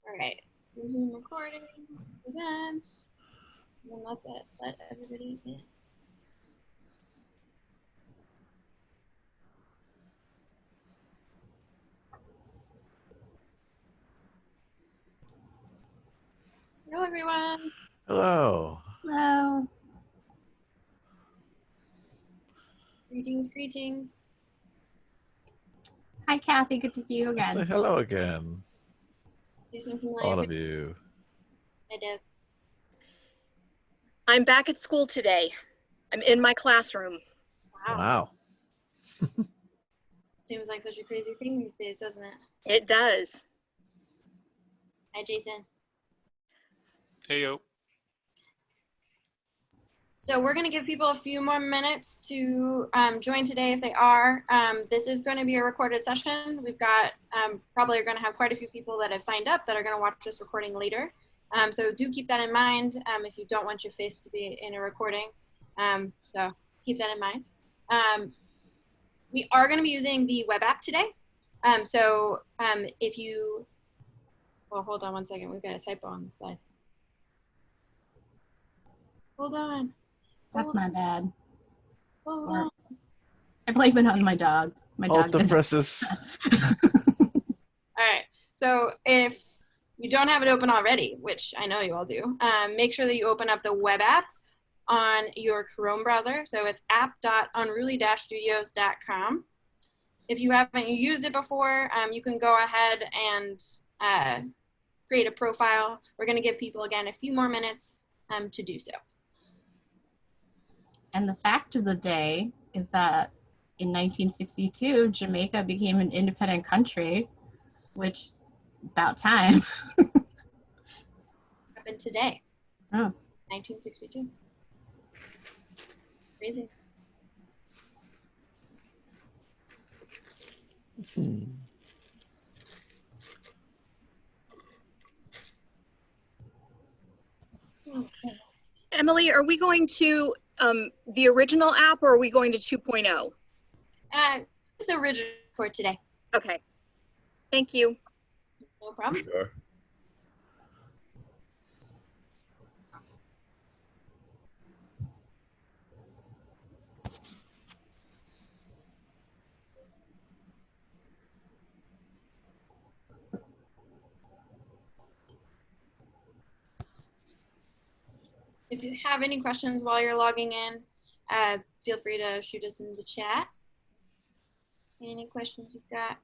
All right, resume recording, present, and then let's let everybody in. Hello, everyone. Hello. Hello. Greetings, greetings. Hi, Kathy. Good to see you Say again. hello again, See some familiar all of faces. you. Hi, Deb. I'm back at school today. I'm in my classroom. Wow. Wow. Seems like such a crazy thing these days, doesn't it? It does. Hi, Jason. Hey, yo. So we're going to give people a few more minutes to join today if they are. This is going to be a recorded session. We've got probably are going to have quite a few people that have signed up that are going to watch this recording later. So do keep that in mind if you don't want your face to be in a recording. So keep that in mind. We are going to be using the web app today. If you, well, hold on one second. We've got a typo on the slide. Hold on. That's my bad. Hold Or- on. I blame it on my dog. My Alt dog the did presses. All right. So if you don't have it open already, which I know you all do, make sure that you open up the web app on your Chrome browser. So it's app.unruly-studios.com. If you haven't used it before, you can go ahead and create a profile. We're going to give people, again, a few more minutes to do so. And the fact of the day is that in 1962, Jamaica became an independent country, which about time. Happened today, Oh. 1962. Crazy. Emily, are we going to the original app or are we going to 2.0? It's the original for today. Okay. Thank you. No problem. Sure. If you have any questions while you're logging in, feel free to shoot us in the chat. Any questions you've got?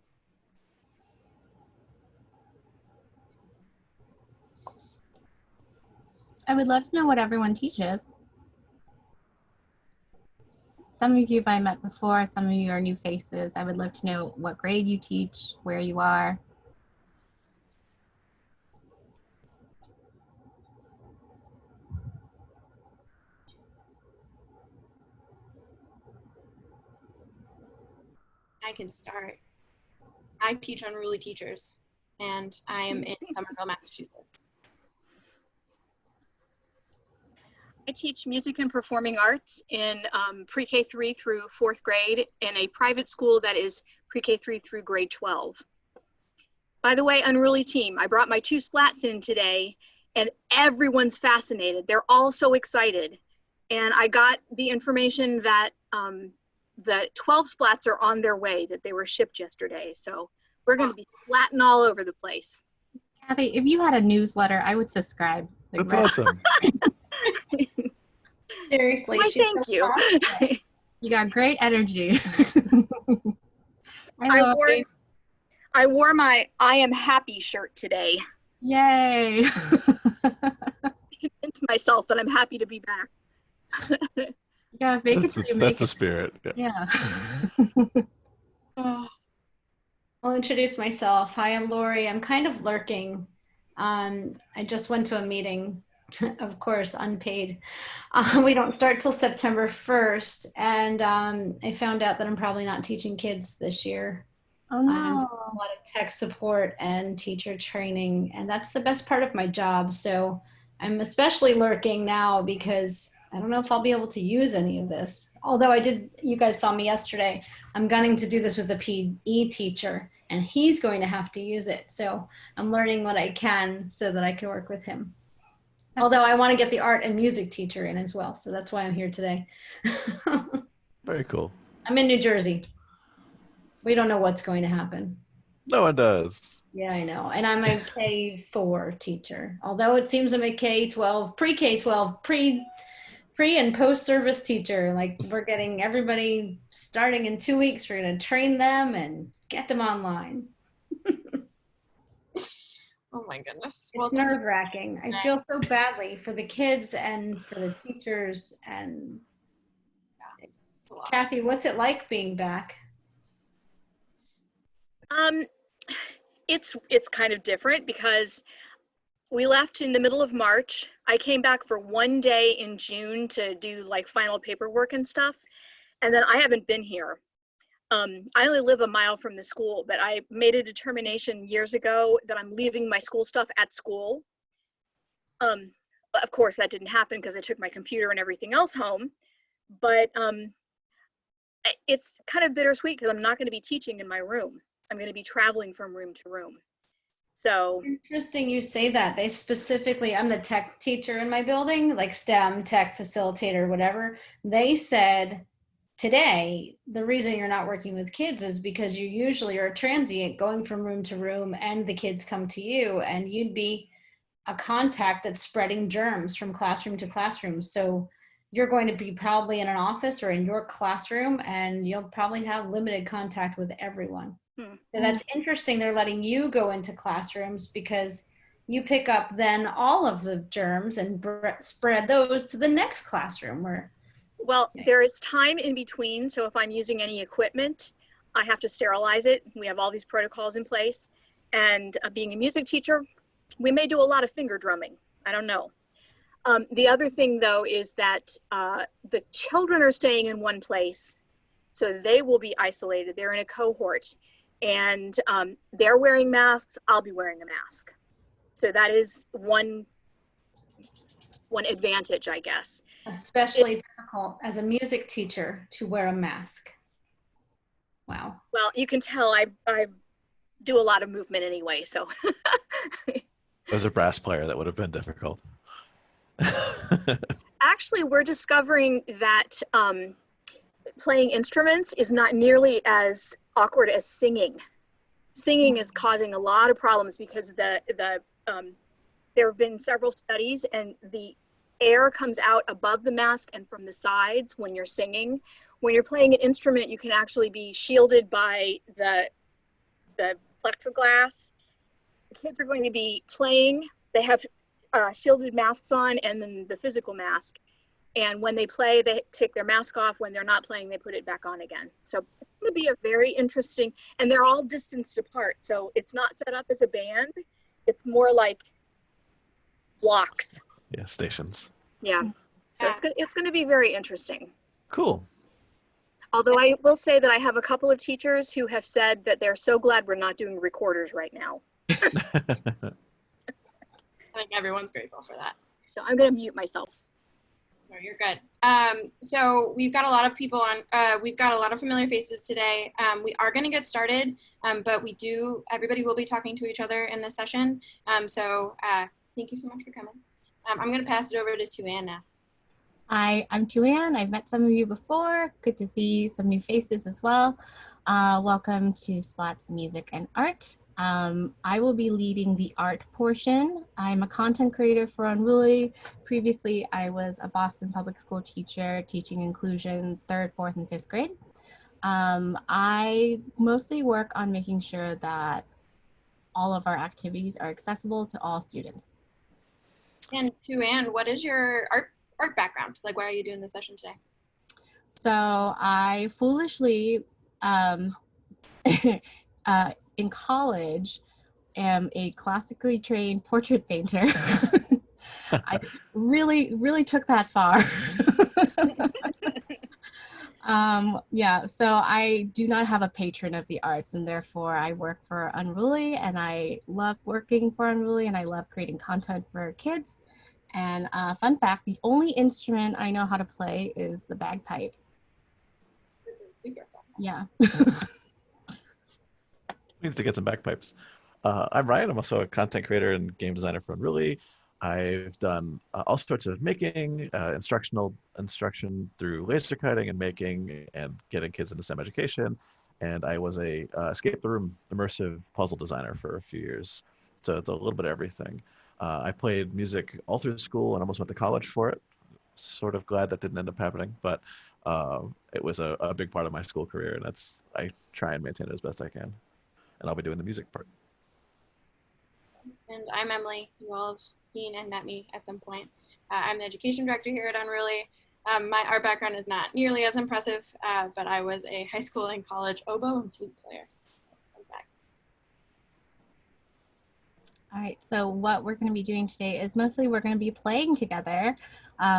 I would love to know what everyone teaches. Some of you I met before, some of you are new faces. I would love to know what grade you teach, where you are. I can start. I teach Unruly teachers, and I am in Somerville, Massachusetts. I teach music and performing arts in pre-K 3 through 4th grade in a private school that is pre-K 3 through grade 12. By the way, Unruly team, I brought my 2 Splats in today and everyone's fascinated. They're all so excited. And I got the information that the 12 Splats are on their way, that they were shipped yesterday. So we're going to be splatting all over the place. Kathy, if you had a newsletter, I would subscribe. Like, That's awesome. Seriously, Why, she's thank so you. fast. You got great energy. I wore my I am happy shirt today. Yay. Convince myself that I'm happy to be back. Yeah, fake it till you make That's the it. spirit. Yeah. I'll introduce myself. Hi, I'm Lori. I'm kind of lurking. I just went to a meeting, of course, unpaid. We don't start till September 1st. And I found out that I'm probably not teaching kids this year. Oh I'm doing no. a lot of tech support and teacher training, and that's the best part of my job. So I'm especially lurking now because I don't know if I'll be able to use any of this. Although you guys saw me yesterday, I'm gunning to do this with a PE teacher. and he's going to have to use it. So I'm learning what I can so that I can work with him. Although I want to get the art and music teacher in as well. So that's why I'm here today. Very cool. I'm in New Jersey. We don't know what's going to happen. No one does. Yeah, I know. And I'm a K4 teacher. Although it seems I'm a K-12, pre-K-12, pre and post-service teacher. Like, we're getting everybody starting in 2 weeks. We're going to train them and get them online. Oh my goodness. It's nerve-wracking. I feel so badly for the kids and for the teachers. And Kathy, what's it like being back? It's kind of different because we left in the middle of March. I came back for 1 day in June to do like final paperwork and stuff. And then I haven't been here. I only live a mile from the school, but I made a determination years ago that I'm leaving my school stuff at school. Of course, that didn't happen because I took my computer and everything else home. But it's kind of bittersweet because I'm not going to be teaching in my room. I'm going to be traveling from room to room. So interesting you say that. They specifically, I'm the tech teacher in my building, like STEM, tech facilitator, whatever. They said today, the reason you're not working with kids is because you usually are transient going from room to room and the kids come to you and you'd be a contact that's spreading germs from classroom to classroom. So you're going to be probably in an office or in your classroom and you'll probably have limited contact with everyone. So that's interesting. They're letting you go into classrooms because you pick up then all of the germs and spread those to the next classroom. Well, there is time in between. So if I'm using any equipment, I have to sterilize it. We have all these protocols in place. And being a music teacher, we may do a lot of finger drumming. I don't know. The other thing, though, is that the children are staying in one place. So they will be isolated. They're in a cohort. And they're wearing masks. I'll be wearing a mask. So that is one advantage, I guess. Especially difficult as a music teacher to wear a mask. Wow. Well, you can tell I do a lot of movement anyway, so. As a brass player, that would have been difficult. Actually, we're discovering that playing instruments is not nearly as awkward as singing. Singing is causing a lot of problems because there have been several studies and the air comes out above the mask and from the sides when you're singing. When you're playing an instrument, you can actually be shielded by the plexiglass. The kids are going to be playing. They have shielded masks on and then the physical mask. And when they play, they take their mask off. When they're not playing, they put it back on again. So it's going to be a very interesting, and they're all distanced apart. So it's not set up as a band. It's more like blocks. Yeah, stations. Yeah. So it's going to be very interesting. Cool. Although I will say that I have a couple of teachers who have said that they're so glad we're not doing recorders right now. I think everyone's grateful for that. So I'm going to mute myself. No, you're good. So we've got a lot of people on, we've got a lot of familiar faces today. We are going to get started, but everybody will be talking to each other in this session. So thank you so much for coming. I'm going to pass it over to Tu-Ann now. Hi, I'm Tu-Ann. I've met some of you before. Good to see some new faces as well. Welcome to Splats Music and Art. I will be leading the art portion. I'm a content creator for Unruly. Previously, I was a Boston public school teacher teaching inclusion 3rd, 4th, and 5th grade. I mostly work on making sure that all of our activities are accessible to all students. And Tu-Ann, what is your art background? Like, why are you doing this session today? So I foolishly, in college, am a classically trained portrait painter. I really took that far. Yeah, so I do not have a patron of the arts, and therefore I work for Unruly, and I love working for Unruly, and I love creating content for kids. And fun fact, the only instrument I know how to play is the bagpipe. This is super fun. Yeah. We need to get some bagpipes. I'm Ryan. I'm also a content creator and game designer for Unruly. I've done all sorts of making, instruction through laser cutting and making and getting kids into STEM education. And I was a escape the room immersive puzzle designer for a few years. So it's a little bit of everything. I played music all through school and almost went to college for it. Sort of glad that didn't end up happening, but it was a big part of my school career, and I try and maintain it as best I can. And I'll be doing the music part. And I'm Emily. You all have seen and met me at some point. I'm the education director here at Unruly. My art background is not nearly as impressive, but I was a high school and college oboe and flute player. Fun facts. All right, so what we're going to be doing today is mostly we're going to be playing together,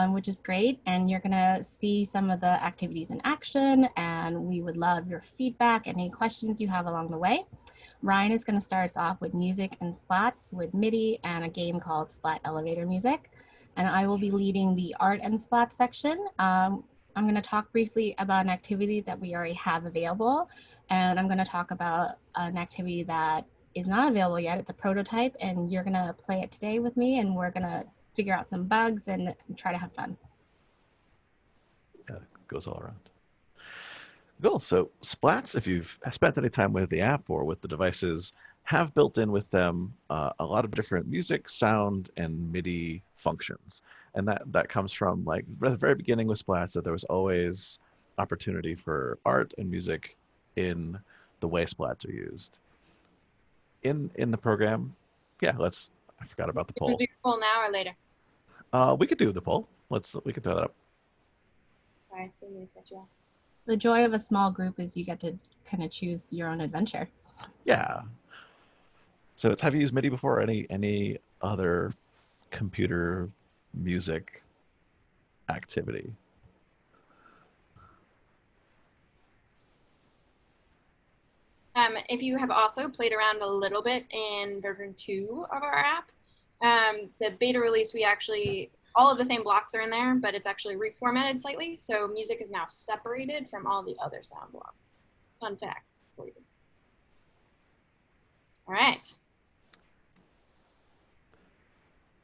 which is great. And you're going to see some of the activities in action, and we would love your feedback, any questions you have along the way. Ryan is going to start us off with music and splats with MIDI and a game called Splat Elevator Music. And I will be leading the art and splat section. I'm going to talk briefly about an activity that we already have available. And I'm going to talk about an activity that is not available yet. It's a prototype, and you're going to play it today with me, and we're going to figure out some bugs and try to have fun. Yeah, it goes all around. Cool. So Splats, if you've spent any time with the app or with the devices, have built in with them a lot of different music, sound, and MIDI functions. And that comes from like at the very beginning with Splats that there was always opportunity for art and music in the way Splats are used. In the program, yeah, I forgot about the Should we poll. do the poll now or later? We could do the poll. We could throw that up. Sorry, didn't mean to cut you off. The joy of a small group is you get to kind of choose your own adventure. Yeah. So have you used MIDI before? Any other computer music activity? If you have also played around a little bit in version 2 of our app, the beta release, all of the same blocks are in there, but it's actually reformatted slightly. So music is now separated from all the other sound blocks. Fun facts for you. All right.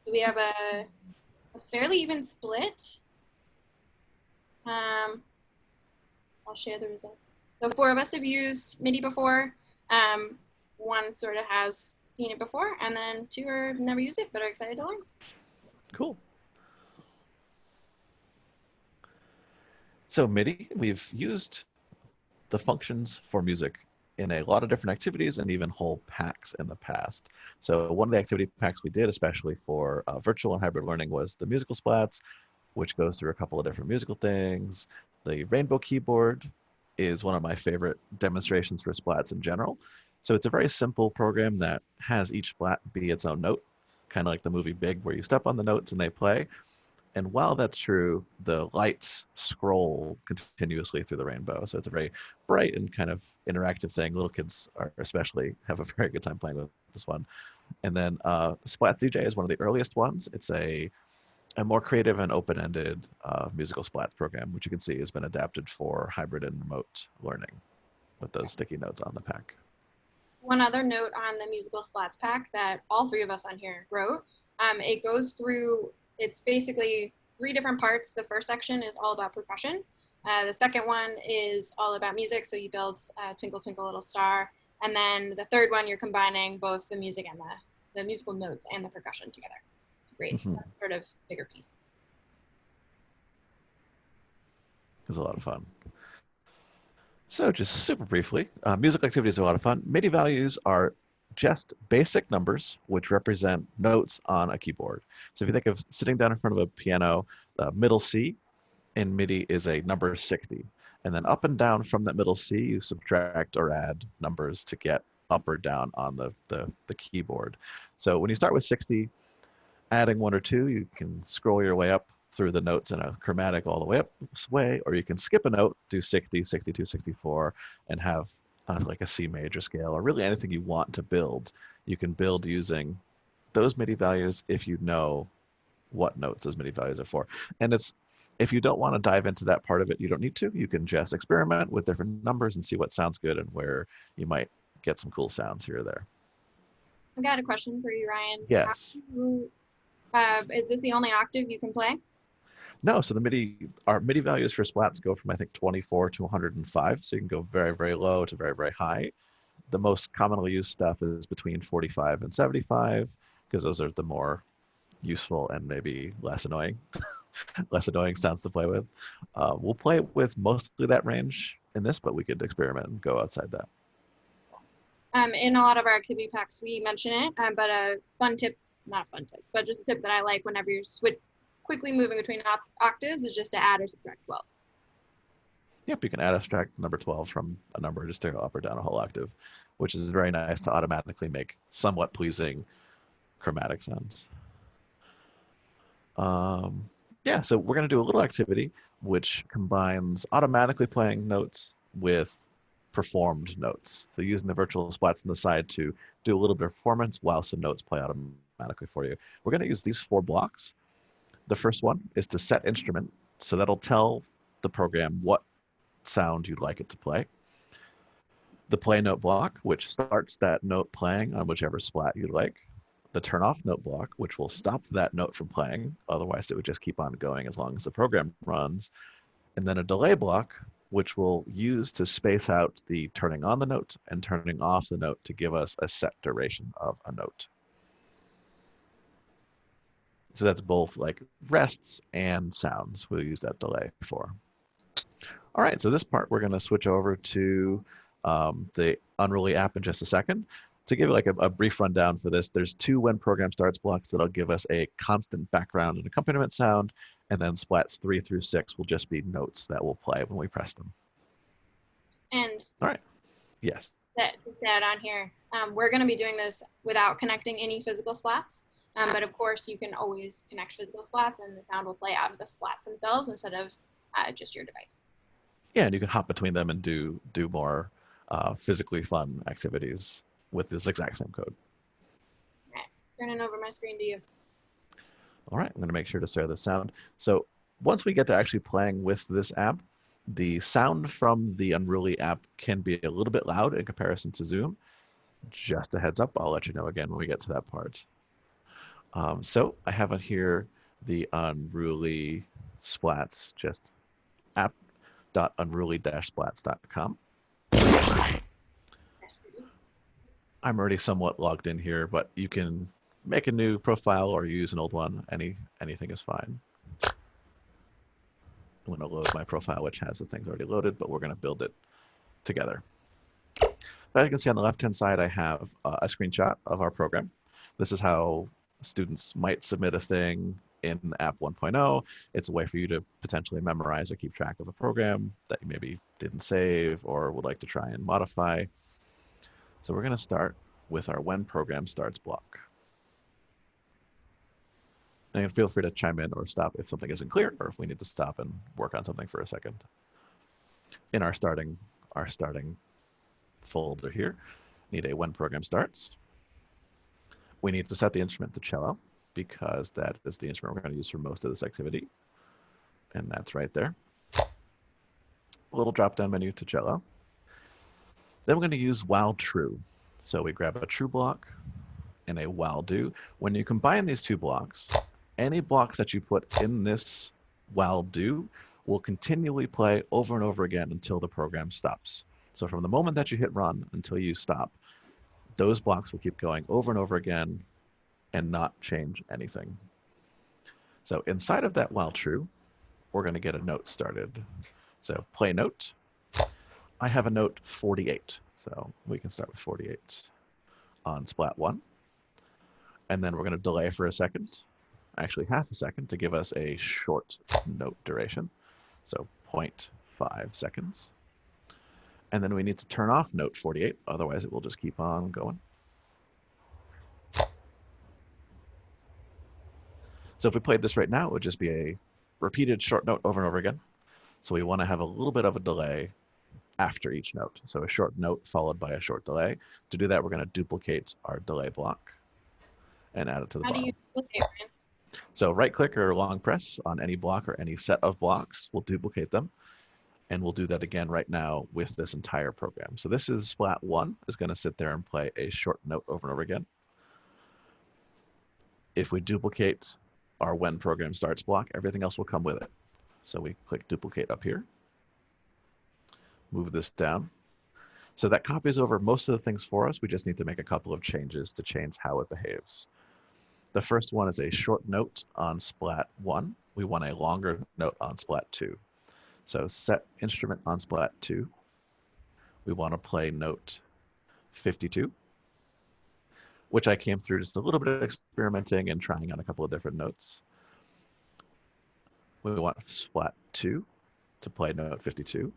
So we have a fairly even split. I'll share the results. So 4 of us have used MIDI before. 1 sort of has seen it before, and then 2 have never used it but are excited to learn. Cool. So MIDI, we've used the functions for music in a lot of different activities and even whole packs in the past. So one of the activity packs we did, especially for virtual and hybrid learning, was the musical splats, which goes through a couple of different musical things. The rainbow keyboard is one of my favorite demonstrations for splats in general. So it's a very simple program that has each splat be its own note, kind of like the movie Big, where you step on the notes and they play. And while that's true, the lights scroll continuously through the rainbow. So it's a very bright and kind of interactive thing. Little kids especially have a very good time playing with this one. And then Splats DJ is one of the earliest ones. It's a more creative and open-ended musical splat program, which you can see has been adapted for hybrid and remote learning with those sticky notes on the pack. One other note on the musical splats pack that all 3 of us on here wrote, it goes through, it's basically 3 different parts. The first section is all about percussion. The second one is all about music. So you build Twinkle Twinkle Little Star. And then the third one, you're combining both the music and the musical notes and the percussion together. Great, sort of bigger piece. It's a lot of fun. So just super briefly, musical activities are a lot of fun. MIDI values are just basic numbers which represent notes on a keyboard. So if you think of sitting down in front of a piano, middle C in MIDI is a number 60. And then up and down from that middle C, you subtract or add numbers to get up or down on the keyboard. So when you start with 60, adding 1 or 2, you can scroll your way up through the notes in a chromatic all the way up this way, or you can skip a note, do 60, 62, 64, and have like a C major scale, or really anything you want to build. You can build using those MIDI values if you know what notes those MIDI values are for. And if you don't want to dive into that part of it, you don't need to. You can just experiment with different numbers and see what sounds good and where you might get some cool sounds here or there. I got a question for you, Ryan. Yes. Is this the only octave you can play? No, so our MIDI values for splats go from I think 24 to 105, so you can go very, very low to very, very high. The most commonly used stuff is between 45 and 75, because those are the more useful and maybe less annoying, less annoying sounds to play with. We'll play with mostly that range in this, but we could experiment and go outside that. In a lot of our activity packs, we mention it, but a fun tip, not a fun tip, but just a tip that I like whenever you're quickly moving between octaves is just to add or subtract 12. Yep, you can add or subtract number 12 from a number just to go up or down a whole octave, which is very nice to automatically make somewhat pleasing chromatic sounds. Yeah, so we're going to do a little activity which combines automatically playing notes with performed notes. So using the virtual splats on the side to do a little bit of performance while some notes play automatically for you. We're going to use these 4 blocks. The first one is to set instrument. So that'll tell the program what sound you'd like it to play. The play note block, which starts that note playing on whichever splat you'd like. The turn off note block, which will stop that note from playing. Otherwise, it would just keep on going as long as the program runs. And then a delay block, which we'll use to space out the turning on the note and turning off the note to give us a set duration of a note. So that's both like rests and sounds we'll use that delay for. All right, so this part we're going to switch over to the Unruly app in just a second. To give like a brief rundown for this, there's 2 when program starts blocks that'll give us a constant background and accompaniment sound, and then splats 3 through 6 will just be notes that will play when we press them. And all right, yes. To add on here, we're going to be doing this without connecting any physical splats. But of course, you can always connect physical splats and the sound will play out of the splats themselves instead of just your device. Yeah, and you can hop between them and do more physically fun activities with this exact same code. All right, turning over my screen to you. All right, I'm going to make sure to share the sound. So once we get to actually playing with this app, the sound from the Unruly app can be a little bit loud in comparison to Zoom. Just a heads up, I'll let you know again when we get to that part. So I have on here the Unruly Splats, just app.unruly-splats.com. I'm already somewhat logged in here, but you can make a new profile or use an old one. Anything is fine. I'm going to load my profile, which has the things already loaded, but we're going to build it together. As you can see on the left-hand side, I have a screenshot of our program. This is how students might submit a thing in App 1.0. It's a way for you to potentially memorize or keep track of a program that you maybe didn't save or would like to try and modify. So we're going to start with our when program starts block. And feel free to chime in or stop if something isn't clear or if we need to stop and work on something for a second. In our starting folder here, need a when program starts. We need to set the instrument to cello because that is the instrument we're going to use for most of this activity. And that's right there. A little drop-down menu to cello. Then we're going to use while true. So we grab a true block and a while do. When you combine these 2 blocks, any blocks that you put in this while do will continually play over and over again until the program stops. So from the moment that you hit run until you stop, those blocks will keep going over and over again and not change anything. So inside of that while true, we're going to get a note started. So play note. I have a note 48, so we can start with 48 on splat 1. And then we're going to delay for a second, actually half a second, to give us a short note duration. So 0.5 seconds. And then we need to turn off note 48, otherwise it will just keep on going. So if we played this right now, it would just be a repeated short note over and over again. So we want to have a little bit of a delay after each note. So a short note followed by a short delay. To do that, we're going to duplicate our delay block and add it to the bottom. How do you duplicate, Ryan? So right click or long press on any block or any set of blocks will duplicate them. And we'll do that again right now with this entire program. So this is Splat 1 is going to sit there and play a short note over and over again. If we duplicate our when program starts block, everything else will come with it. So we click duplicate up here, move this down. So that copies over most of the things for us. We just need to make a couple of changes to change how it behaves. The first one is a short note on Splat 1. We want a longer note on Splat 2. So set instrument on Splat 2. We want to play note 52, which I came through just a little bit of experimenting and trying on a couple of different notes. We want Splat 2 to play note 52.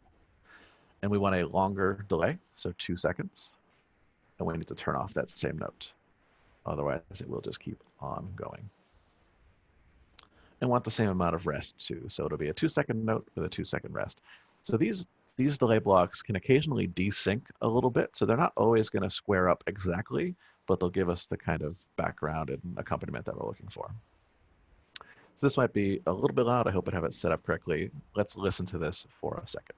And we want a longer delay, so 2 seconds. And we need to turn off that same note. Otherwise, it will just keep on going. And want the same amount of rest too. So it'll be a 2-second note with a 2-second rest. So these delay blocks can occasionally desync a little bit. So they're not always going to square up exactly, but they'll give us the kind of background and accompaniment that we're looking for. So this might be a little bit loud. I hope I have it set up correctly. Let's listen to this for a second.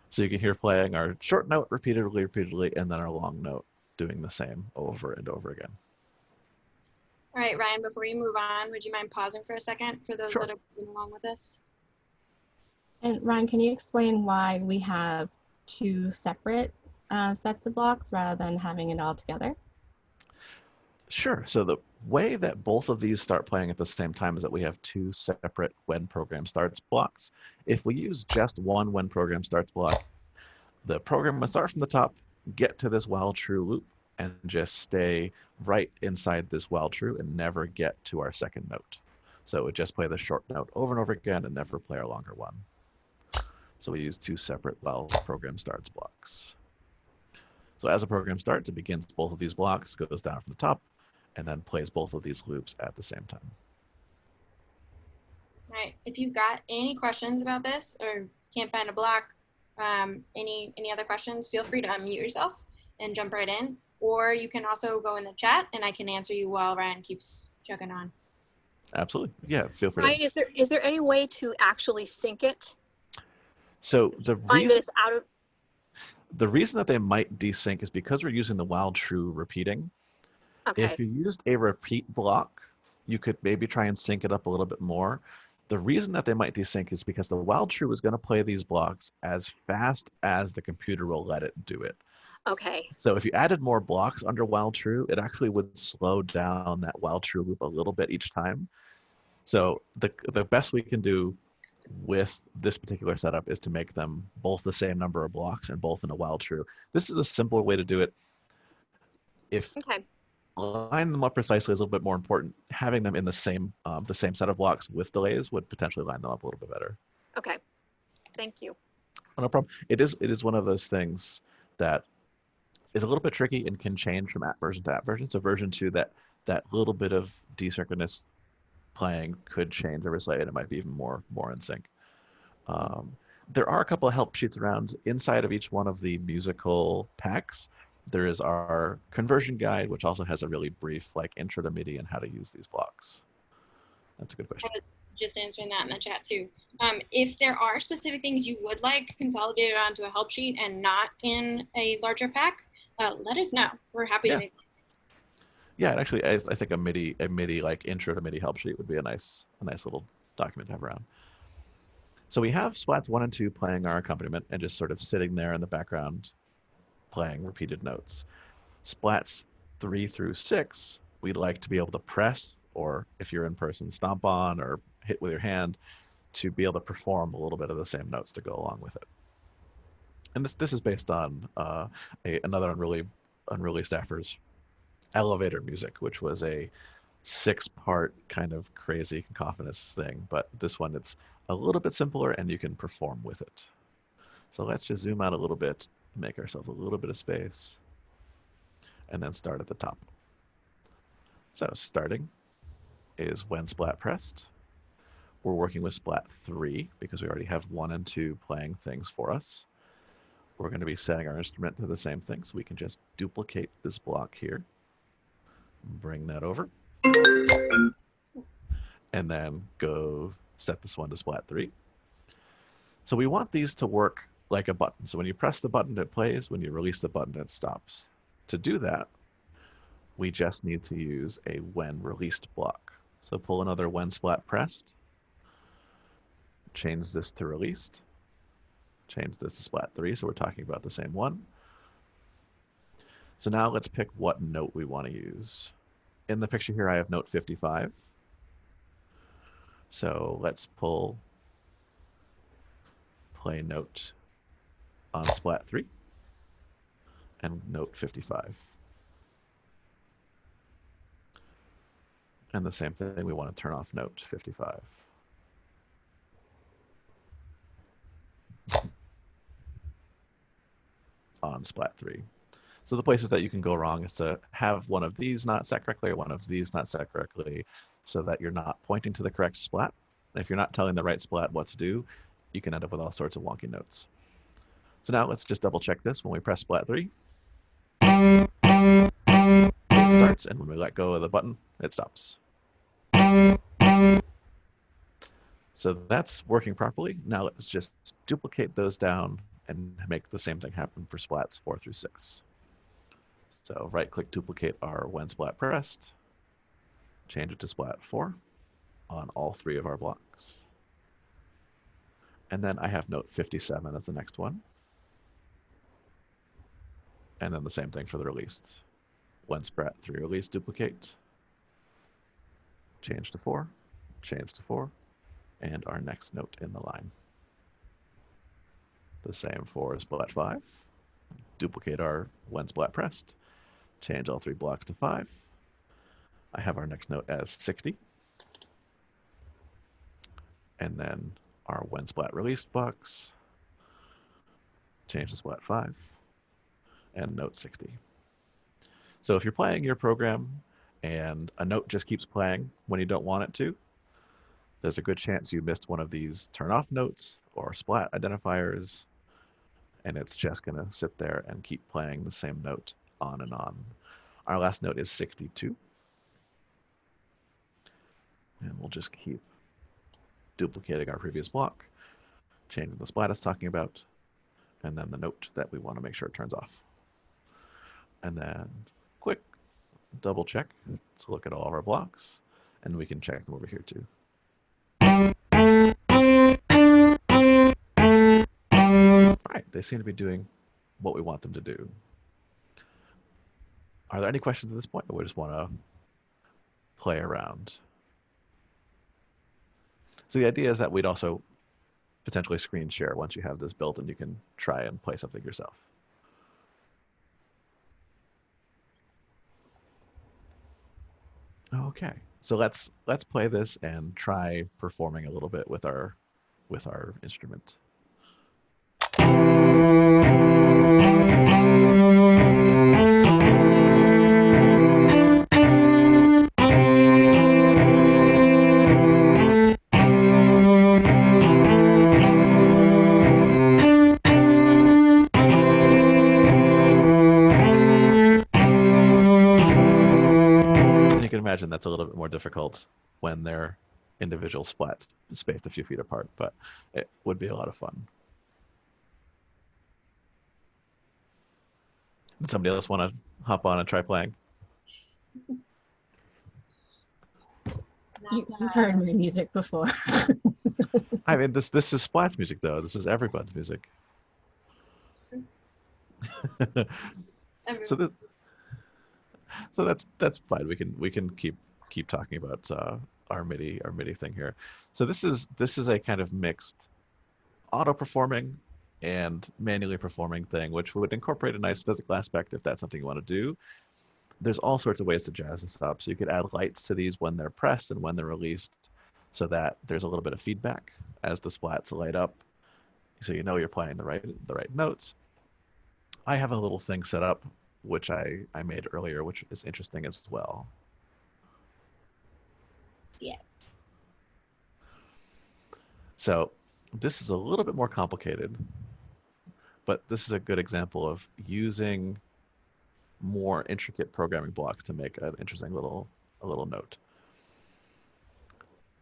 So you can hear playing our short note repeatedly, and then our long note doing the same over and over again. All right, Ryan, before you move on, would you mind pausing for a second for those Sure. that are moving along with this? And Ryan, can you explain why we have 2 separate sets of blocks rather than having it all together? Sure. So the way that both of these start playing at the same time is that we have 2 separate when program starts blocks. If we use just one when program starts block, the program will start from the top, get to this while true loop, and just stay right inside this while true and never get to our second note. So it would just play the short note over and over again and never play our longer one. So we use 2 separate while program starts blocks. So as a program starts, it begins both of these blocks, goes down from the top, and then plays both of these loops at the same time. All right, if you've got any questions about this or can't find a block, any other questions, feel free to unmute yourself and jump right in. Or you can also go in the chat and I can answer you while Ryan keeps chugging on. Absolutely. Yeah, feel free. Ryan, is there any way to actually sync it? So the Find that it's out of. the reason that they might desync is because we're using the while true repeating. Okay. If you used a repeat block, you could maybe try and sync it up a little bit more. The reason that they might desync is because the while true is going to play these blocks as fast as the computer will let it do it. Okay. So if you added more blocks under while true, it actually would slow down that while true loop a little bit each time. So the best we can do with this particular setup is to make them both the same number of blocks and both in a while true. This is a simpler way to do it. If Okay. line them up precisely is a little bit more important, having them in the same set of blocks with delays would potentially line them up a little bit better. Okay. Thank you. No problem. It is one of those things that is a little bit tricky and can change from app version to app version. So version 2, that little bit of desynchronous playing could change every slightly, and it might be even more in sync. There are a couple of help sheets around inside of each one of the musical packs. There is our conversion guide, which also has a really brief intro to MIDI and how to use these blocks. That's a good question. I was just answering that in the chat too. If there are specific things you would like consolidated onto a help sheet and not in a larger pack, let us know. We're happy to make. Yeah, and actually, I think a MIDI intro to MIDI help sheet would be a nice little document to have around. So we have Splats 1 and 2 playing our accompaniment and just sort of sitting there in the background playing repeated notes. Splats 3 through 6, we'd like to be able to press, or if you're in person, stomp on or hit with your hand to be able to perform a little bit of the same notes to go along with it. And this is based on another Unruly staffer's elevator music, which was a 6-part kind of crazy cacophonous thing. But this one, it's a little bit simpler and you can perform with it. So let's just zoom out a little bit, make ourselves a little bit of space, and then start at the top. So starting is when Splat pressed. We're working with Splat 3 because we already have 1 and 2 playing things for us. We're going to be setting our instrument to the same thing, so we can just duplicate this block here. bring that over, and then go set this one to splat 3. So we want these to work like a button. So when you press the button, it plays. When you release the button, it stops. To do that, we just need to use a when released block. So pull another when splat pressed, change this to released, change this to splat 3, so we're talking about the same one. So now let's pick what note we want to use. In the picture here, I have note 55. So let's pull play note on splat 3 and note 55. And the same thing, we want to turn off note 55. On splat 3. So the places that you can go wrong is to have one of these not set correctly or one of these not set correctly so that you're not pointing to the correct splat. If you're not telling the right splat what to do, you can end up with all sorts of wonky notes. So now let's just double check this. When we press splat 3, it starts, and when we let go of the button, it stops. So that's working properly. Now let's just duplicate those down and make the same thing happen for splats 4 through 6. So right-click duplicate our when splat pressed, change it to splat 4 on all 3 of our blocks. And then I have note 57 as the next one. And then the same thing for the released. When splat 3 release, duplicate, change to 4, change to 4, and our next note in the line. The same for splat 5. Duplicate our when splat pressed, change all 3 blocks to 5. I have our next note as 60. And then our when splat released box, change to splat 5, and note 60. So if you're playing your program and a note just keeps playing when you don't want it to, there's a good chance you missed one of these turn off notes or splat identifiers, and it's just going to sit there and keep playing the same note on and on. Our last note is 62. And we'll just keep duplicating our previous block, changing the splat it's talking about, and then the note that we want to make sure it turns off. And then quick double check to look at all of our blocks, and we can check them over here too. All right, they seem to be doing what we want them to do. Are there any questions at this point, or we just want to play around? So the idea is that we'd also potentially screen share once you have this built and you can try and play something yourself. Okay, so let's play this and try performing a little bit with our instrument. Imagine that's a little bit more difficult when they're individual splats spaced a few feet apart, but it would be a lot of fun. Does somebody else want to hop on and try playing? You've heard my music before. I mean, this is Splats music though. This is everybody's music. So that's fine. We can keep talking about our MIDI thing here. So this is a kind of mixed auto performing and manually performing thing, which would incorporate a nice physical aspect if that's something you want to do. There's all sorts of ways to jazz this up. So you could add lights to these when they're pressed and when they're released, so that there's a little bit of feedback as the splats light up, so you know you're playing the right notes. I have a little thing set up which I made earlier, which is interesting as well. Yeah. So this is a little bit more complicated, but this is a good example of using more intricate programming blocks to make an interesting little note.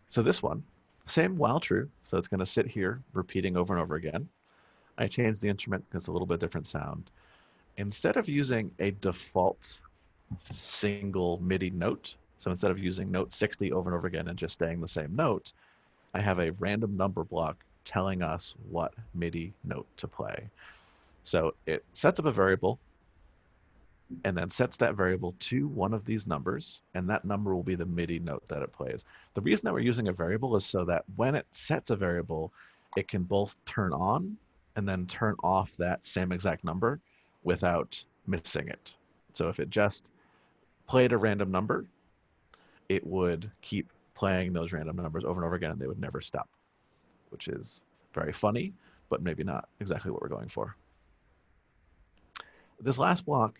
So this one, same while true. So it's going to sit here repeating over and over again. I changed the instrument because it's a little bit different sound. Instead of using a default single MIDI note, so instead of using note 60 over and over again and just staying the same note, I have a random number block telling us what MIDI note to play. So it sets up a variable and then sets that variable to one of these numbers, and that number will be the MIDI note that it plays. The reason that we're using a variable is so that when it sets a variable, it can both turn on and then turn off that same exact number without missing it. So if it just played a random number, it would keep playing those random numbers over and over again, and they would never stop, which is very funny, but maybe not exactly what we're going for. This last block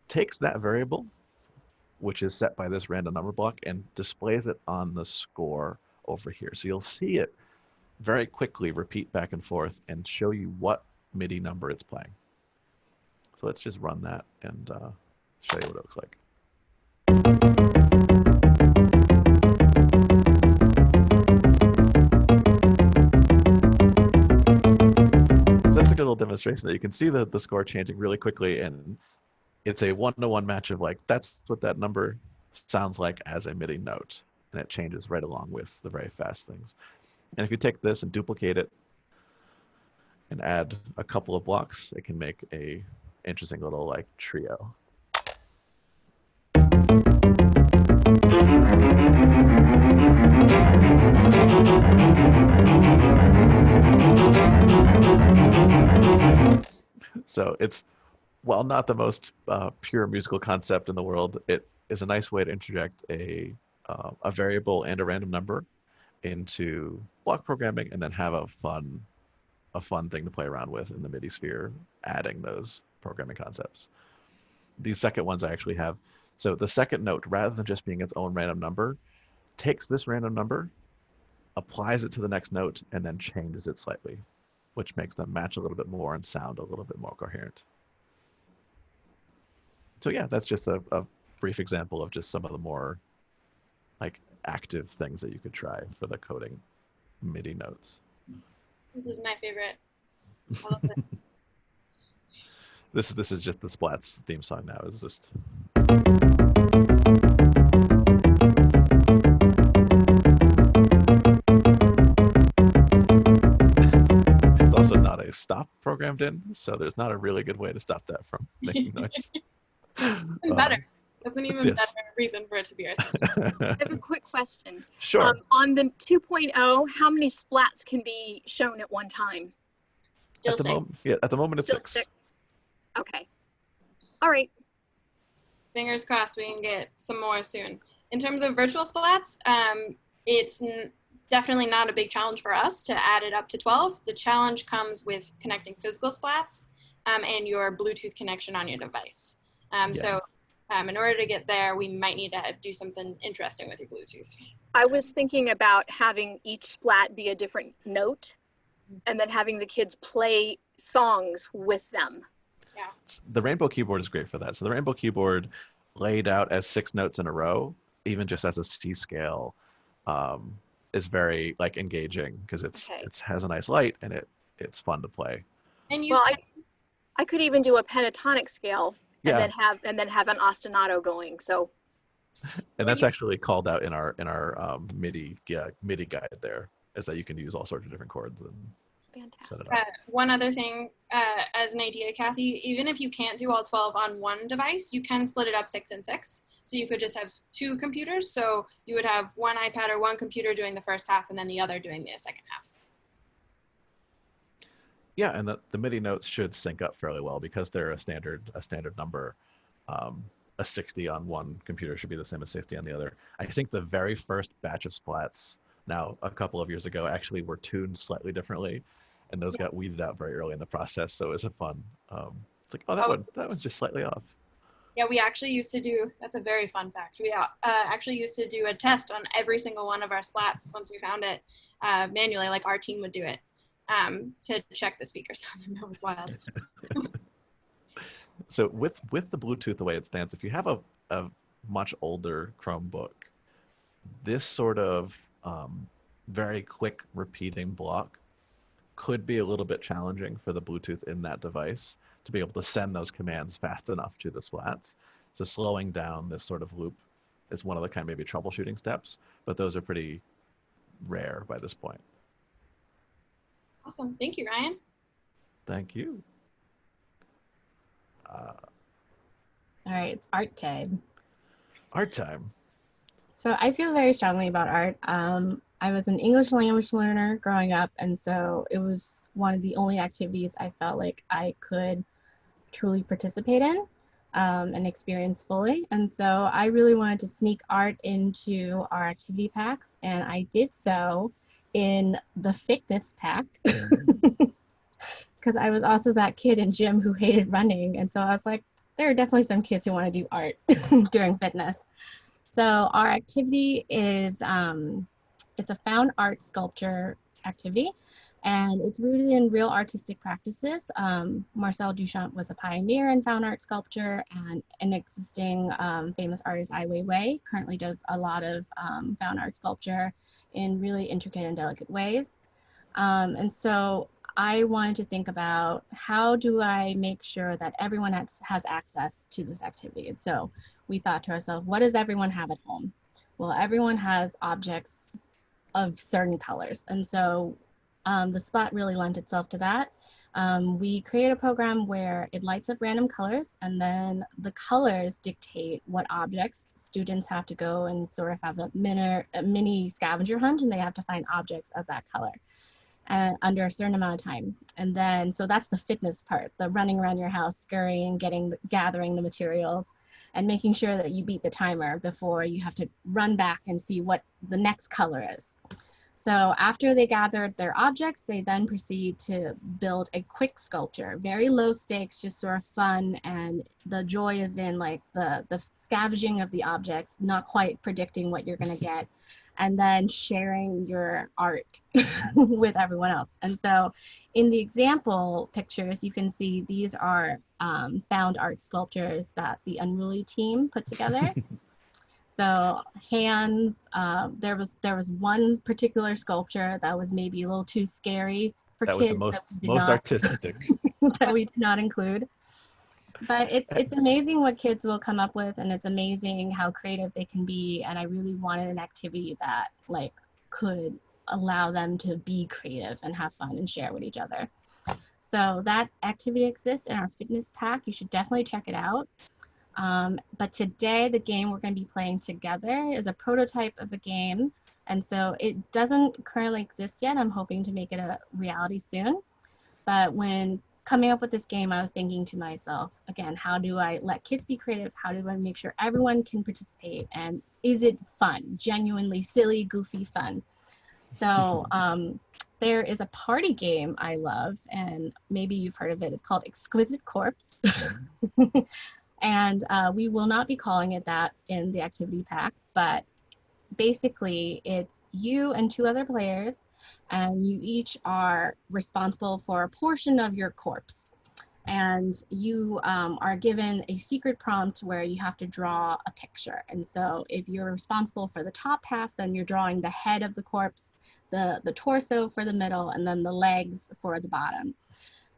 takes that variable, which is set by this random number block, and displays it on the score over here. So you'll see it very quickly repeat back and forth and show you what MIDI number it's playing. So let's just run that and show you what it looks like. So that's a good little demonstration that you can see the score changing really quickly, and it's a one-to-one match of like, that's what that number sounds like as a MIDI note, and it changes right along with the very fast things. And if you take this and duplicate it and add a couple of blocks, it can make a interesting little like trio. So it's, while not the most pure musical concept in the world, it is a nice way to interject a variable and a random number into block programming, and then have a fun thing to play around with in the MIDI sphere, adding those programming concepts. These second ones I actually have. So the second note, rather than just being its own random number, takes this random number, applies it to the next note, and then changes it slightly, which makes them match a little bit more and sound a little bit more coherent. So yeah, that's just a brief example of just some of the more like active things that you could try for the coding MIDI notes. This is my favorite. I love it. This is just the Splats theme song now. It's just it's also not a stop programmed in, so there's not a really good way to stop that from making noise. Better. That's an even yes. better reason for it to be our theme song. I have a quick question. Sure. On the 2.0, how many splats can be shown at one time? Still At the six. moment, yeah, at the moment it's Still 6. Okay. All right. Fingers crossed we can get some more soon. In terms of virtual splats, it's definitely not a big challenge for us to add it up to 12. The challenge comes with connecting physical splats and your Bluetooth connection on your device. So in order to get there, we might need to do something interesting with your Bluetooth. I was thinking about having each splat be a different note, and then having the kids play songs with them. Yeah. The Rainbow Keyboard is great for that. So the Rainbow Keyboard laid out as 6 notes in a row, even just as a C scale, is very like engaging because it has a nice light and it's fun to play. And you I could even do a pentatonic scale and Yeah. then have an ostinato going. So And that's actually called out in our MIDI guide there, is that you can use all sorts of different chords and set it up. one other thing, as an idea, Kathy, even if you can't do all 12 on one device, you can split it up 6 and 6. So you could just have 2 computers. So you would have one iPad or one computer doing the first half and then the other doing the second half. Yeah, and the MIDI notes should sync up fairly well because they're a standard number. A 60 on one computer should be the same as 60 on the other. I think the very first batch of Splats, now a couple of years ago, actually were tuned slightly differently, and those got weeded out very early in the process. So it was a fun. It's like, that one's just slightly off. Yeah, we actually used to do, that's a very fun fact. We actually used to do a test on every single one of our Splats once we found it manually, like our team would do it to check the speakers on them. That was wild. So with the Bluetooth the way it stands, if you have a much older Chromebook, this sort of very quick repeating block could be a little bit challenging for the Bluetooth in that device to be able to send those commands fast enough to the Splats. So slowing down this sort of loop is one of the kind of maybe troubleshooting steps, but those are pretty rare by this point. Awesome. Thank you, Ryan. Thank you. All right, it's art time. Art time. So I feel very strongly about art. I was an English language learner growing up, and so it was one of the only activities I felt like I could truly participate in and experience fully. And so I really wanted to sneak art into our activity packs, and I did so in the fitness pack because I was also that kid in gym who hated running. And so I was like, there are definitely some kids who want to do art during fitness. So our activity is, it's a found art sculpture activity, and it's rooted in real artistic practices. Marcel Duchamp was a pioneer in found art sculpture, and an existing famous artist, Ai Weiwei, currently does a lot of found art sculpture in really intricate and delicate ways. And so I wanted to think about how do I make sure that everyone has access to this activity. And so we thought to ourselves, what does everyone have at home? Well, everyone has objects of certain colors. And so the Splat really lent itself to that. We create a program where it lights up random colors, and then the colors dictate what objects students have to go and sort of have a mini scavenger hunt, and they have to find objects of that color under a certain amount of time. And then, so that's the fitness part, the running around your house, scurrying, gathering the materials, and making sure that you beat the timer before you have to run back and see what the next color is. So after they gathered their objects, they then proceed to build a quick sculpture, very low stakes, just sort of fun. And the joy is in like the scavenging of the objects, not quite predicting what you're gonna get, and then sharing your art with everyone else. And so in the example pictures, you can see these are found art sculptures that the Unruly team put together. So hands, there was one particular sculpture that was maybe a little too scary for that kids. Was the most artistic. That we did not include. But it's amazing what kids will come up with, and it's amazing how creative they can be. And I really wanted an activity that like could allow them to be creative and have fun and share with each other. So that activity exists in our fitness pack. You should definitely check it out. But today, the game we're going to be playing together is a prototype of a game. And so it doesn't currently exist yet. I'm hoping to make it a reality soon. But when coming up with this game, I was thinking to myself, again, how do I let kids be creative? How do I make sure everyone can participate? And is it fun, genuinely silly, goofy fun? So there is a party game I love, and maybe you've heard of it. It's called Exquisite Corpse. And we will not be calling it that in the activity pack, but basically it's you and 2 other players, and you each are responsible for a portion of your corpse. And you are given a secret prompt where you have to draw a picture. And so if you're responsible for the top half, then you're drawing the head of the corpse, the torso for the middle, and then the legs for the bottom.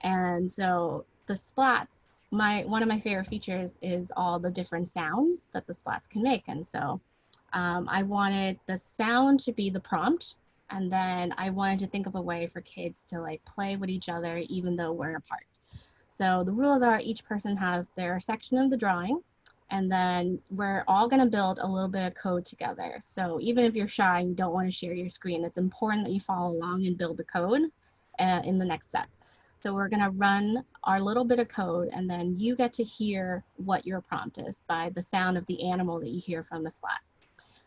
And so the Splats, one of my favorite features is all the different sounds that the Splats can make. And so I wanted the sound to be the prompt, and then I wanted to think of a way for kids to like play with each other even though we're apart. So the rules are each person has their section of the drawing, and then we're all going to build a little bit of code together. So even if you're shy and you don't want to share your screen, it's important that you follow along and build the code in the next step. So we're going to run our little bit of code, and then you get to hear what your prompt is by the sound of the animal that you hear from the Splat.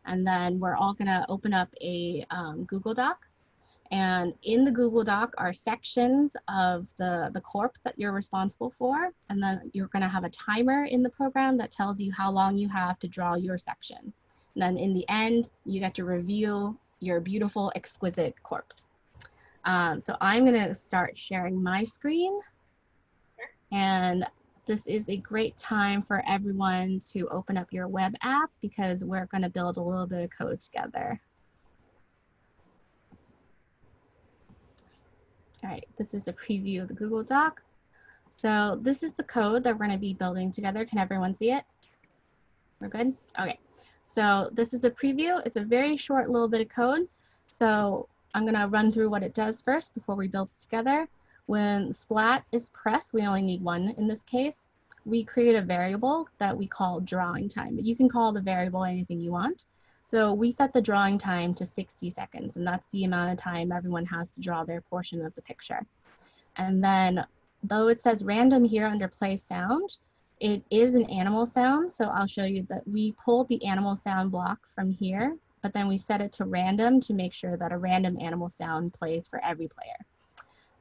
And then we're all going to open up a Google Doc. And in the Google Doc are sections of the corpse that you're responsible for. And then you're going to have a timer in the program that tells you how long you have to draw your section. And then in the end, you get to reveal your beautiful, exquisite corpse. So I'm going to start sharing my screen. And this is a great time for everyone to open up your web app because we're going to build a little bit of code together. All right, this is a preview of the Google Doc. So this is the code that we're going to be building together. Can everyone see it? We're good? Okay. So this is a preview. It's a very short little bit of code. So I'm going to run through what it does first before we build it together. When SPLAT is pressed, we only need one in this case. We create a variable that we call drawing time. But you can call the variable anything you want. So we set the drawing time to 60 seconds, and that's the amount of time everyone has to draw their portion of the picture. And then, though it says random here under play sound, it is an animal sound. So I'll show you that we pulled the animal sound block from here, but then we set it to random to make sure that a random animal sound plays for every player.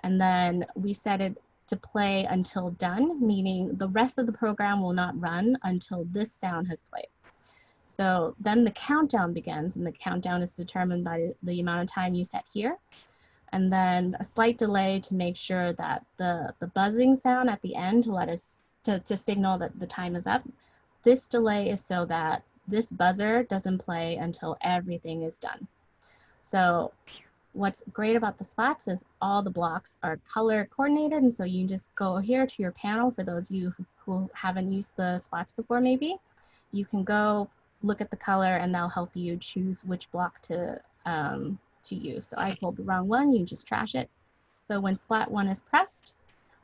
And then we set it to play until done, meaning the rest of the program will not run until this sound has played. So then the countdown begins, and the countdown is determined by the amount of time you set here. And then a slight delay to make sure that the buzzing sound at the end to let us to signal that the time is up. This delay is so that this buzzer doesn't play until everything is done. So what's great about the Splats is all the blocks are color coordinated, and so you can just go here to your panel. For those of you who haven't used the Splats before, maybe you can go look at the color and that'll help you choose which block to use. So I pulled the wrong one, you just trash it. So when Splat 1 is pressed,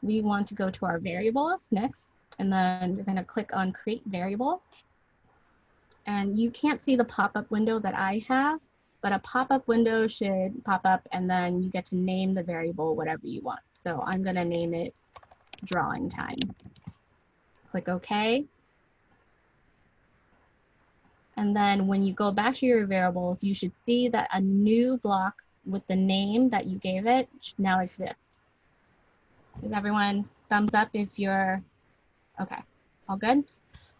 we want to go to our variables next, and then you're going to click on create variable. And you can't see the pop-up window that I have, but a pop-up window should pop up, and then you get to name the variable whatever you want. So I'm going to name it drawing time. Click OK. And then when you go back to your variables, you should see that a new block with the name that you gave it now exists. Is everyone thumbs up if you're okay? All good?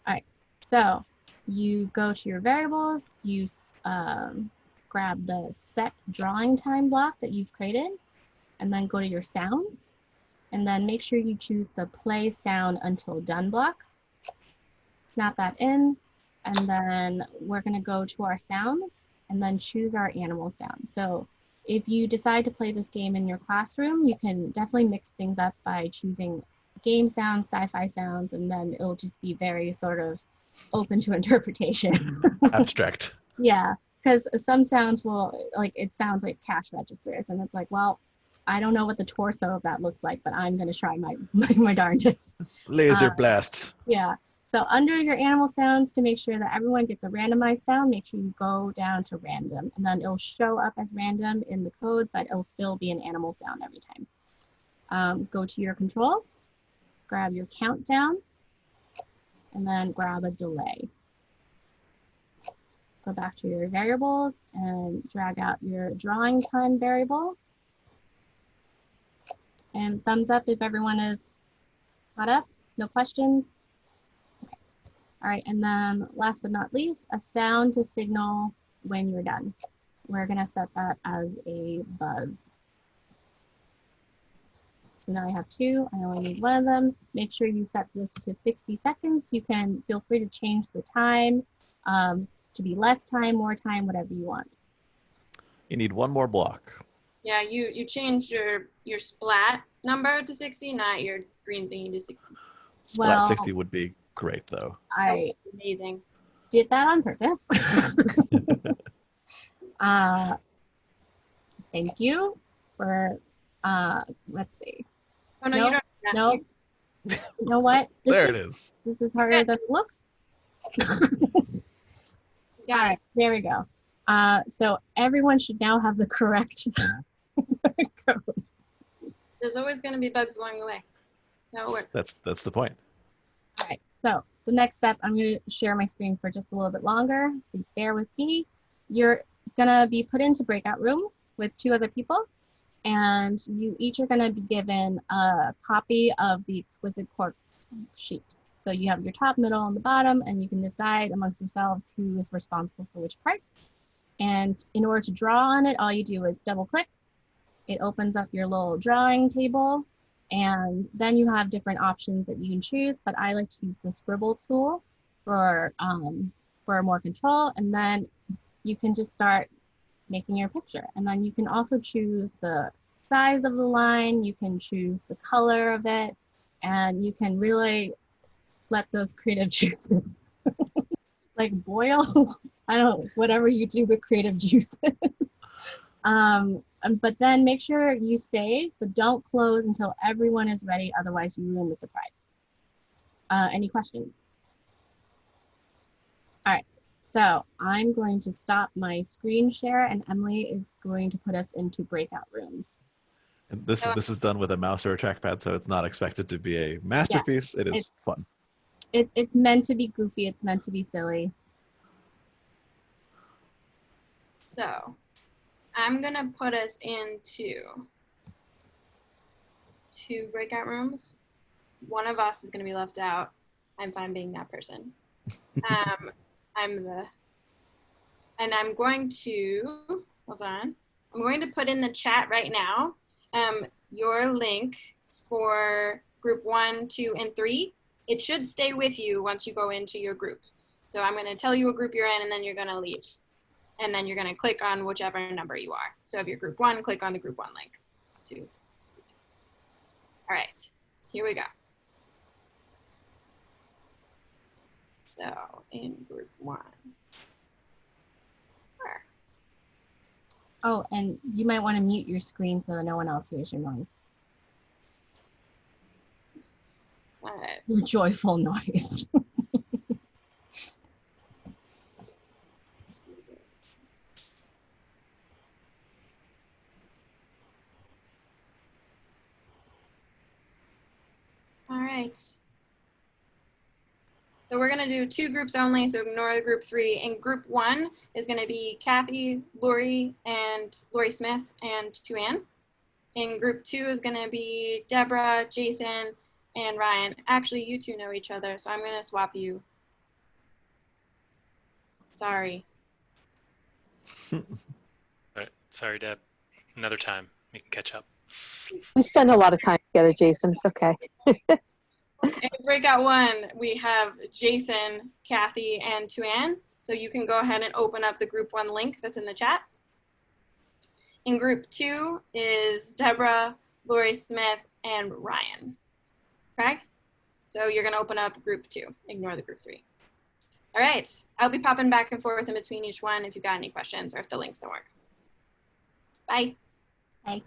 All right. So you go to your variables, you grab the set drawing time block that you've created, and then go to your sounds, and then make sure you choose the play sound until done block. Snap that in, and then we're going to go to our sounds and then choose our animal sound. So if you decide to play this game in your classroom, you can definitely mix things up by choosing game sounds, sci-fi sounds, and then it'll just be very sort of open to interpretation. Abstract. Yeah, because some sounds will, like, it sounds like cash registers, and it's like, well, I don't know what the torso of that looks like, but I'm going to try my darndest. Laser blast. Yeah. So under your animal sounds, to make sure that everyone gets a randomized sound, make sure you go down to random, and then it'll show up as random in the code, but it'll still be an animal sound every time. Go to your controls, grab your countdown, and then grab a delay. Go back to your variables and drag out your drawing time variable. And thumbs up if everyone is caught up, no questions. All right, and then last but not least, a sound to signal when you're done. We're gonna set that as a buzz. So now I have two, I only need one of them. Make sure you set this to 60 seconds. You can feel free to change the time to be less time, more time, whatever you want. You need one more block. Yeah, you changed your splat number to 60, not your green thingy to 60. Splat Well, 60 would be great though. I Amazing. did that on purpose. Thank you for, let's see. Oh no, Nope, you don't. Nope. You know what? There it is. This is harder than it looks. Yeah. All right, there we go. So everyone should now have the correct code. There's always going to be bugs along the way. That works. That's the point. All right, so the next step, I'm going to share my screen for just a little bit longer. Please bear with me. You're going to be put into breakout rooms with 2 other people, and you each are going to be given a copy of the Exquisite Corpse sheet. So you have your top, middle, and the bottom, and you can decide amongst yourselves who is responsible for which part. And in order to draw on it, all you do is double click. It opens up your little drawing table, And then you have different options that you can choose, but I like to use the scribble tool for more control. And then you can just start making your picture. And then you can also choose the size of the line, you can choose the color of it, and you can really let those creative juices like boil. I don't, whatever you do with creative juices. But then make sure you save, but don't close until everyone is ready. Otherwise you ruin the surprise. Any questions? All right, so I'm going to stop my screen share and Emily is going to put us into breakout rooms. And this is done with a mouse or a trackpad, so it's not expected to be a masterpiece. It is fun. It's meant to be goofy. It's meant to be silly. So I'm gonna put us into 2 breakout rooms. One of us is gonna be left out. I'm fine being that person. And I'm going to, hold on. I'm going to put in the chat right now your link for group 1, 2, and 3. It should stay with you once you go into your group. So I'm going to tell you what group you're in, and then you're going to leave. And then you're going to click on whichever number you are. So if you're group 1, click on the group 1 link. 2. All right, so here we go. So in group 1. Oh, and you might want to mute your screen so that no one else hears your noise. Your joyful noise. All right. So we're gonna do 2 groups only, so ignore the group 3. And group 1 is gonna be Kathy, Lori Smith, and Tuan. And group 2 is gonna be Deborah, Jason, and Ryan. Actually, you 2 know each other, so I'm gonna swap you. Sorry. All right. Sorry, Deb. Another time. We can catch up. We spend a lot of time together, Jason. It's okay. In breakout 1, we have Jason, Kathy, and Tuan. So you can go ahead and open up the group 1 link that's in the chat. In group 2 is Deborah, Lori Smith, and Ryan. Okay? So you're gonna open up group 2. Ignore the group 3. All right, I'll be popping back and forth in between each one if you got any questions or if the links don't work. Bye. Bye.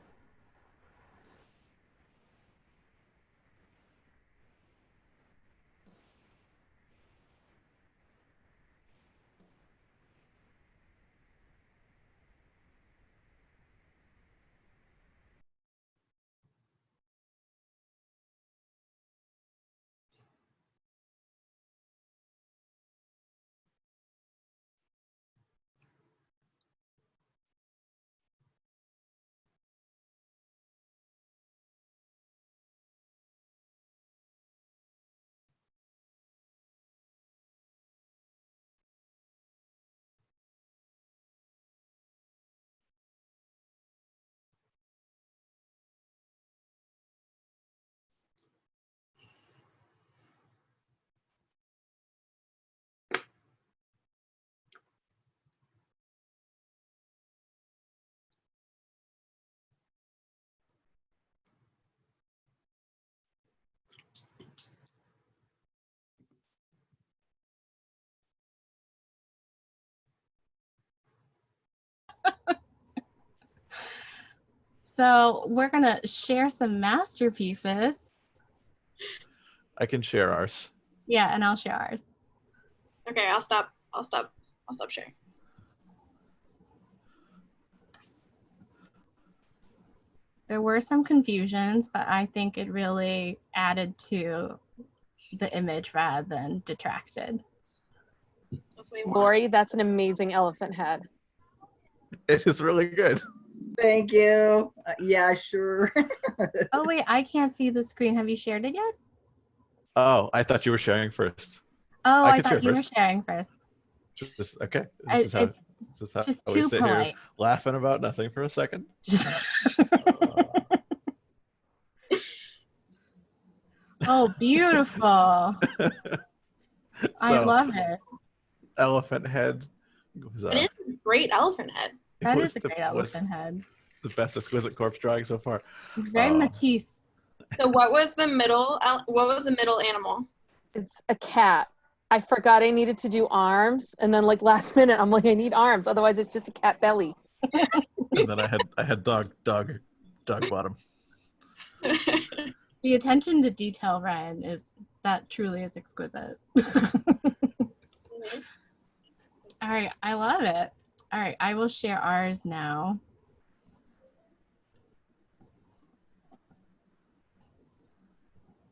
So we're gonna share some masterpieces. I can share ours. Yeah, and I'll share ours. Okay, I'll stop sharing. There were some confusions, but I think it really added to the image rather than detracted. That's what we want. Lori, that's an amazing elephant head. It is really good. Thank you. Yeah, sure. Oh wait, I can't see the screen. Have you shared it yet? Oh, I thought you were sharing first. Oh, I could thought share you were first. sharing first. Okay. This is how just we too sit polite. here laughing about nothing for a second. Oh, beautiful. I So, love it. elephant head was, It is a great elephant head. That was is a great elephant head. the best exquisite corpse drawing so far. It's very Matisse. So what was the middle? What was the middle animal? It's a cat. I forgot I needed to do arms, and then like last minute, I'm like, I need arms. Otherwise, it's just a cat belly. And then I had dog bottom. The attention to detail, Ryan, that truly is exquisite. All right, I love it. All right, I will share ours now.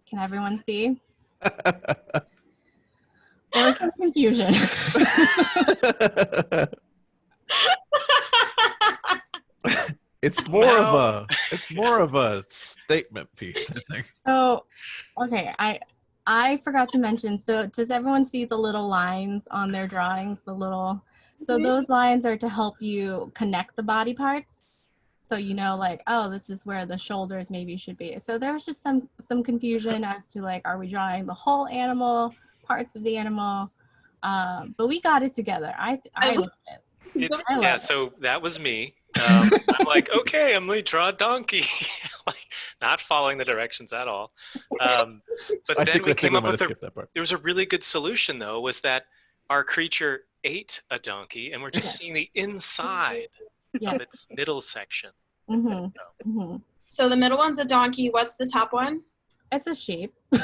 Can everyone see? There was some confusion. It's more of a statement piece, I think. So, okay, I forgot to mention, so does everyone see the little lines on their drawings? So those lines are to help you connect the body parts. So you know, like, oh, this is where the shoulders maybe should be. So there was just some confusion as to like, are we drawing the whole animal, parts of the animal? But we got it together. I loved it. Yeah, so that was me. I'm like, okay, Emily, draw a donkey. Like, not following the directions at all. But then we came up with there was a really good solution, though, was that our creature ate a donkey, and we're just seeing the inside of its middle section. So the middle one's a donkey. What's the top one? It's a sheep. So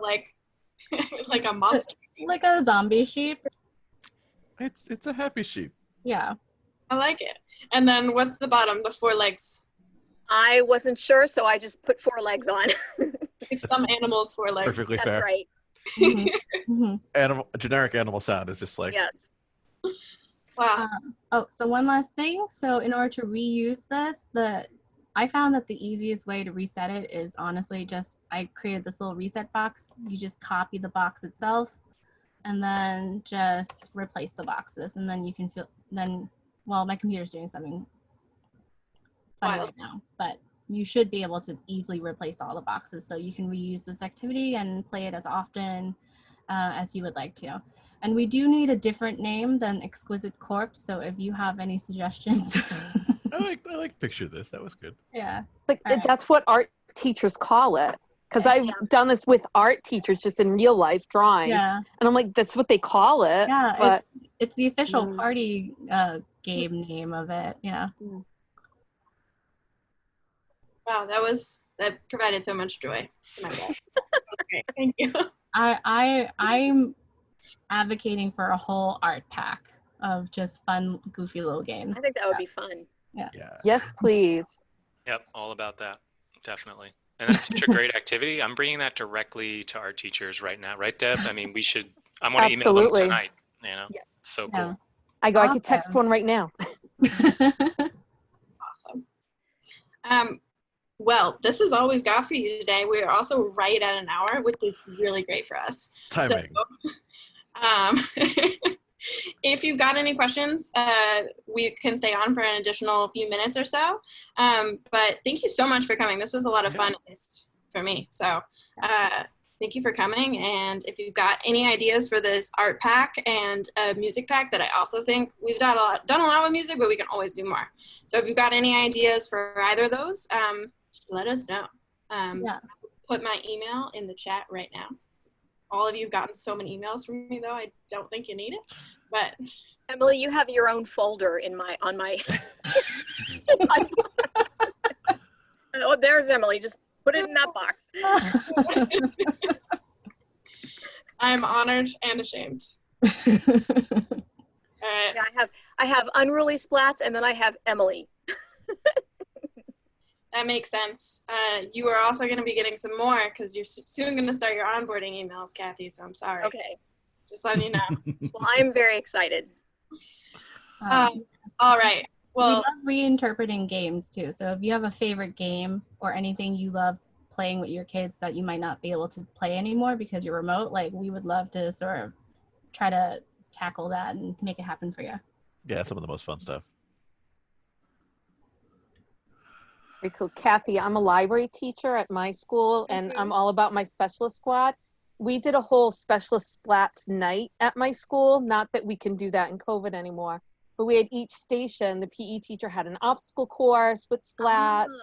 like like a monster. Like a zombie sheep. It's a happy sheep. Yeah. I like it. And then what's the bottom? The 4 legs. I wasn't sure, so I just put 4 legs on. It's some animals' 4 legs. Perfectly That's fair. right. Generic animal sound is just like. Yes. Wow. So one last thing. So in order to reuse this, I found that the easiest way to reset it is honestly I created this little reset box. You just copy the box itself and then just replace the boxes. And then you can well, my computer's doing something funny right now, but you should be able to easily replace all the boxes. So you can reuse this activity and play it as often as you would like to. And we do need a different name than Exquisite Corpse. So if you have any suggestions. I like picture this. That was good. Yeah. Like that's what art teachers call it. Because I've done this with art teachers just in real life drawing. Yeah. And I'm like, that's what they call it. Yeah, but it's the official party game name of it. Yeah. Wow, that provided so much joy to my life. Okay, thank you. I'm advocating for a whole art pack of just fun, goofy little games. I think that would be fun. Yeah. Yes, please. Yep, all about that. Definitely. And that's such a great activity. I'm bringing that directly to our teachers right now. Right, Deb? I mean, I want to email them tonight. You know, it's so cool. I could text one right now. Awesome. Well, this is all we've got for you today. We're also right at an hour, which is really great for us. Timing. So, if you've got any questions, we can stay on for an additional few minutes or so. But thank you so much for coming. This was a lot of fun, at least for me. So thank you for coming. And if you've got any ideas for this art pack and a music pack that I also think we've done a lot with music, but we can always do more. So if you've got any ideas for either of those, just let us know. I'll put my email in the chat right now. All of you have gotten so many emails from me, though. I don't think you need it, but Emily, you have your own folder on my. Oh, there's Emily. Just put it in that box. I'm honored and ashamed. All right. Yeah, I have Unruly Splats, and then I have Emily. That makes sense. You are also going to be getting some more because you're soon going to start your onboarding emails, Kathy, so I'm sorry. Okay. Just letting you know. Well, I'm very excited. All right. Well, we love reinterpreting games too. So if you have a favorite game or anything you love playing with your kids that you might not be able to play anymore because you're remote, like we would love to sort of try to tackle that and make it happen for you. Yeah, some of the most fun stuff. Very cool. Kathy, I'm a library teacher at my school, and I'm all about my specialist squad. We did a whole specialist splats night at my school. Not that we can do that in COVID anymore, but we had each station. The PE teacher had an obstacle course with splats.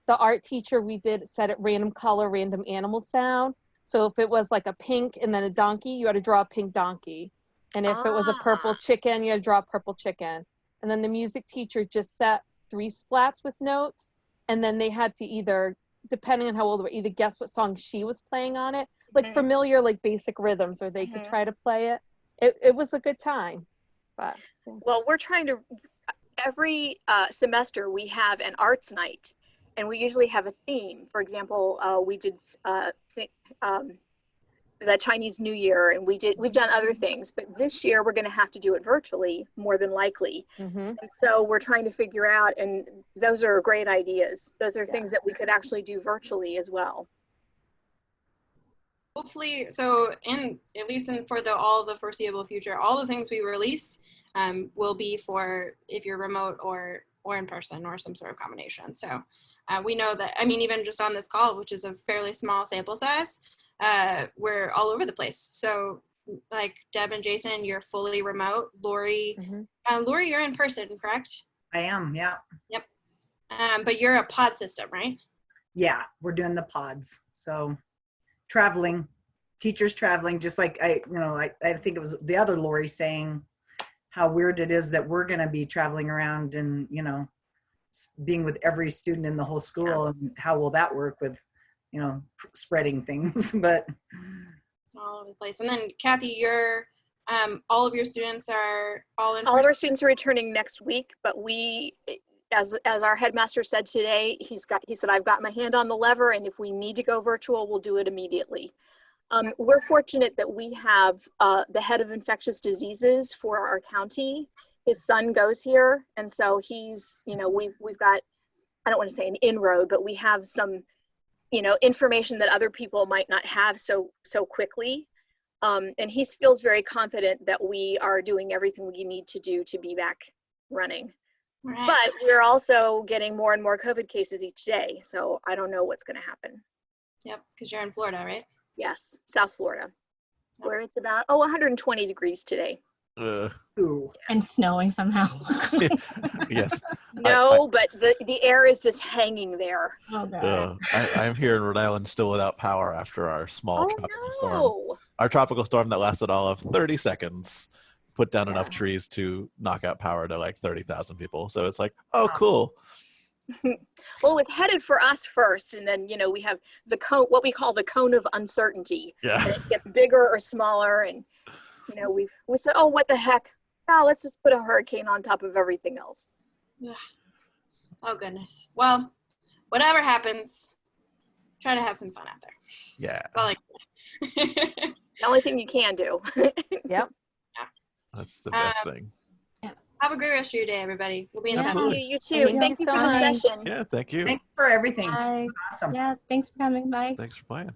The art teacher, we did set it random color, random animal sound. So if it was like a pink and then a donkey, you had to draw a pink donkey. And if it was a purple chicken, you had to draw a purple chicken. And then the music teacher just set 3 splats with notes. And then they had to either, depending on how old they were, either guess what song she was playing on it, like familiar, like basic rhythms, or they could try to play it. It was a good time. But well, we're trying to, every semester we have an arts night, and we usually have a theme. For example, we did the Chinese New Year, and we've done other things, but this year we're going to have to do it virtually, more than likely. And so we're trying to figure out, and those are great ideas. Those are things that we could actually do virtually as well. Hopefully, so at least for all the foreseeable future, all the things we release will be for if you're remote or in person or some sort of combination. So we know that, I mean, even just on this call, which is a fairly small sample size, we're all over the place. So like Deb and Jason, you're fully remote. Lori, Lori, you're in person, correct? I am, yeah. Yep. But you're a pod system, right? Yeah, we're doing the pods. So traveling, teachers traveling, just like I think it was the other Lori saying how weird it is that we're going to be traveling around and, being with every student in the whole school, and how will that work with, spreading things, but all over the place. And then Kathy, you're all of your students are all in all person? of our students are returning next week, but we, as our headmaster said today, he said, I've got my hand on the lever, and if we need to go virtual, we'll do it immediately. We're fortunate that we have the head of infectious diseases for our county. His son goes here, and so he's, we've got, I don't want to say an inroad, but we have some, information that other people might not have so quickly. And he feels very confident that we are doing everything we need to do to be back running. Right. But we're also getting more and more COVID cases each day, so I don't know what's going to happen. Yep, because you're in Florida, right? Yes, South Florida, where it's about 120 degrees today. And snowing somehow. Yes. No, but the air is just hanging there. Oh God. I'm here in Rhode Island still without power after our small tropical storm. Our tropical storm that lasted all of 30 seconds put down enough trees to knock out power to like 30,000 people. So it's like, oh, cool. Well, it was headed for us first, and then we have the cone, what we call the cone of uncertainty. Yeah. And it gets bigger or smaller, and we said, oh, what the heck? No, let's just put a hurricane on top of everything else. Oh goodness. Well, whatever happens, try to have some fun out there. Yeah. The only thing you can do. Yep. That's the best thing. Have a great rest of your day, everybody. We'll be in touch. You too. Thank you for the session. Yeah, thank you. Thanks for everything. Bye. Awesome. Yeah, thanks for coming. Bye. Thanks for playing.